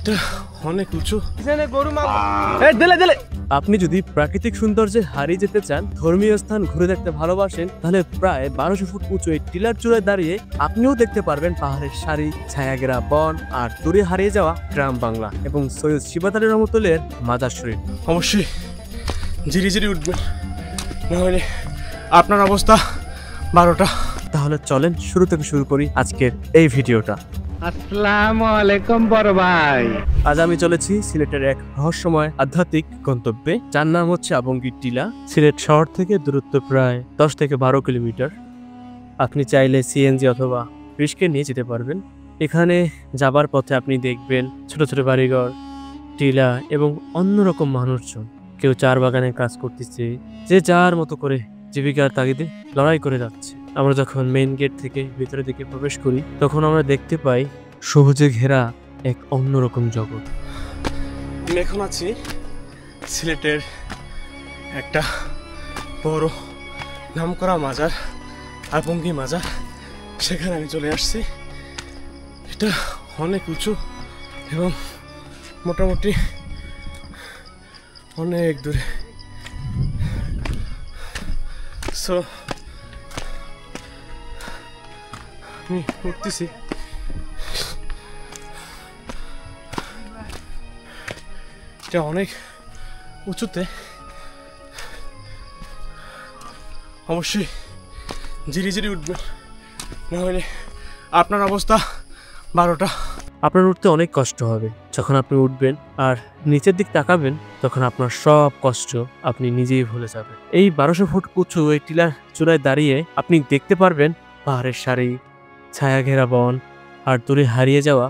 এটা অনেক উঁচু। আপনি যদি প্রাকৃতিক সৌন্দর্যে হারিয়ে যেতে চান, ধর্মীয় স্থান ঘুরে দেখতে ভালোবাসেন, তাহলে প্রায় 1200 ফুট উঁচু এই টিলার চূড়ায় দাঁড়িয়ে আপনিও দেখতে পারবেন পাহাড়ের সারি, ছায়াঘেরা বন আর দূরে হারিয়ে যাওয়া গ্রাম বাংলা এবং সৈয়দ শিবাত আলী রহমতুল্লাহর মাজার শরীফ। অবশ্যই ধীরে ধীরে উঠবেন, না হলে আপনার অবস্থা 12টা। তাহলে চলেন শুরু থেকে শুরু করি আজকের এই ভিডিওটা। আসসালামু আলাইকুম বড় ভাই। আজ আমি চলেছি সিলেটের এক রহস্যময় আধ্যাত্মিক গন্তব্যে, যার নাম হচ্ছে আবঙ্গীর টিলা। সিলেট শহর থেকে দূরত্ব প্রায় 10 থেকে 12 কিলোমিটার। আপনি চাইলে সিএনজি অথবা রিস্কে নিয়ে যেতে পারবেন। এখানে যাবার পথে আপনি দেখবেন ছোট ছোট বাড়িঘর, টিলা এবং অন্যরকম মানুষজন। কেউ চার বাগানে কাজ করতেছে, যে যার মতো করে জীবিকার তাগিদে লড়াই করে যাচ্ছে। আমরা যখন মেইন গেট থেকে ভিতরের দিকে প্রবেশ করি, তখন আমরা দেখতে পাই সবুজে ঘেরা এক অন্যরকম জগৎ। আমি এখন আছি সিলেটের একটা বড় নামকরা মাজার, আবঙ্গী মাজার। সেখানে আমি চলে আসছি। এটা অনেক উঁচু এবং মোটামুটি অনেক দূরে। সো আমি উঠতেছি। এটা অনেক উঁচুতে, অবশ্যই ধীরে ধীরে উঠবেন, না হলে আপনার অবস্থা 12টা। আপনার উঠতে অনেক কষ্ট হবে। যখন আপনি উঠবেন আর নিচের দিক তাকাবেন, তখন আপনার সব কষ্ট আপনি নিজেই ভুলে যাবেন। এই 1200 ফুট উঁচু এই টিলার চূড়ায় দাঁড়িয়ে আপনি দেখতে পারবেন পাহাড়ের সারি, ছায়া ঘেরা বন আর দূরে হারিয়ে যাওয়া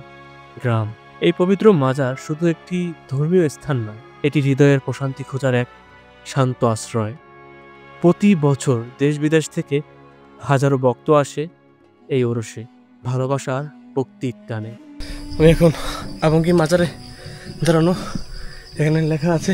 গ্রাম। এই পবিত্র মাজার শুধু একটি ধর্মীয় স্থান নয়, এটি হৃদয়ের প্রশান্তি খোঁজার এক শান্ত আশ্রয়। প্রতি বছর দেশ বিদেশ থেকে হাজারো ভক্ত আসে এই ওরসে, ভালোবাসার ভক্তির টানে। আমি এখন আবঙ্গী মাজারে দাঁড়ানো। এখানে লেখা আছে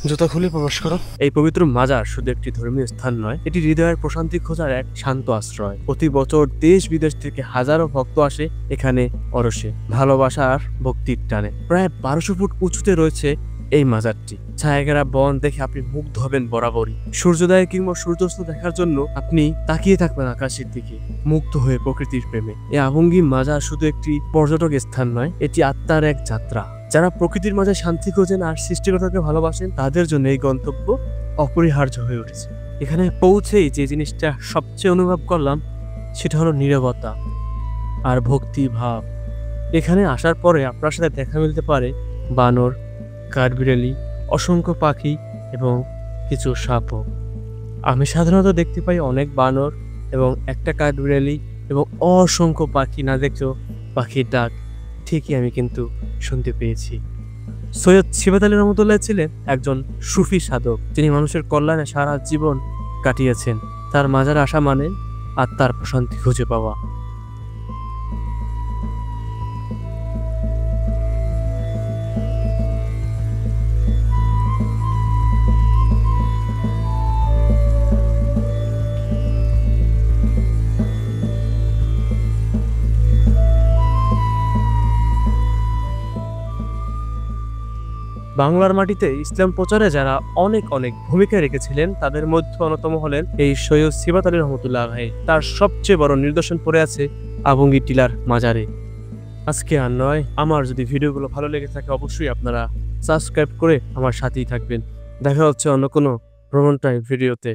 জুতা খুলে প্রবেশ করো। এই পবিত্র মাজার শুধু একটি ধর্মীয় স্থান নয়, এটি হৃদয়ের প্রশান্তি খোঁজার এক শান্ত আশ্রয়। প্রতি বছর দেশ বিদেশ থেকে হাজারো ভক্ত আসে এখানে অরসে, ভালোবাসা আর ভক্তির টানে। প্রায় 1200 ফুট উঁচুতে রয়েছে এই মাজারটি। ছায়াঘেরা বন দেখে আপনি মুগ্ধ হবেন বরাবরই। সূর্যোদয় কিংবা সূর্যাস্ত দেখার জন্য আপনি তাকিয়ে থাকবেন আকাশের দিকে, মুগ্ধ হয়ে প্রকৃতির প্রেমে। এই আবঙ্গী মাজার শুধু একটি পর্যটক স্থান নয়, এটি আত্মার এক যাত্রা। যারা প্রকৃতির মাঝে শান্তি খোঁজেন আর সৃষ্টিকর্তাকে ভালোবাসেন, তাদের জন্য এই গন্তব্য অপরিহার্য হয়ে উঠেছে। এখানে পৌঁছেই যে জিনিসটা সবচেয়ে অনুভব করলাম, সেটা হলো নীরবতা আর ভক্তি ভাব। এখানে আসার পরে আপনার সাথে দেখা মিলতে পারে বানর, কাঠবিড়ালি, অসংখ্য পাখি এবং কিছু সাপও। আমি সাধারণত দেখতে পাই অনেক বানর এবং একটা কাঠবিড়ালি এবং অসংখ্য পাখি। না দেখলেও পাখির ডাক ঠিকই আমি কিন্তু শুনতে পেয়েছি। সৈয়দ শিবাত আলী রহমতুল্লাহ ছিলেন একজন সুফি সাধক, যিনি মানুষের কল্যাণে সারা জীবন কাটিয়েছেন। তার মাজারে আসা মানে আত্মার প্রশান্তি খুঁজে পাওয়া। বাংলার মাটিতে ইসলাম প্রচারে যারা অনেক ভূমিকা রেখেছিলেন, তাদের মধ্যে অন্যতম হলেন এই সৈয়দ শিবাত আলী রহমতুল্লাহ ভাই। তার সবচেয়ে বড় নিদর্শন পড়ে আছে আবঙ্গী টিলার মাজারে। আজকে আর নয়, আমার যদি ভিডিওগুলো ভালো লেগে থাকে অবশ্যই আপনারা সাবস্ক্রাইব করে আমার সাথেই থাকবেন। দেখা হচ্ছে অন্য কোনো ভ্রমণ টাইম ভিডিওতে।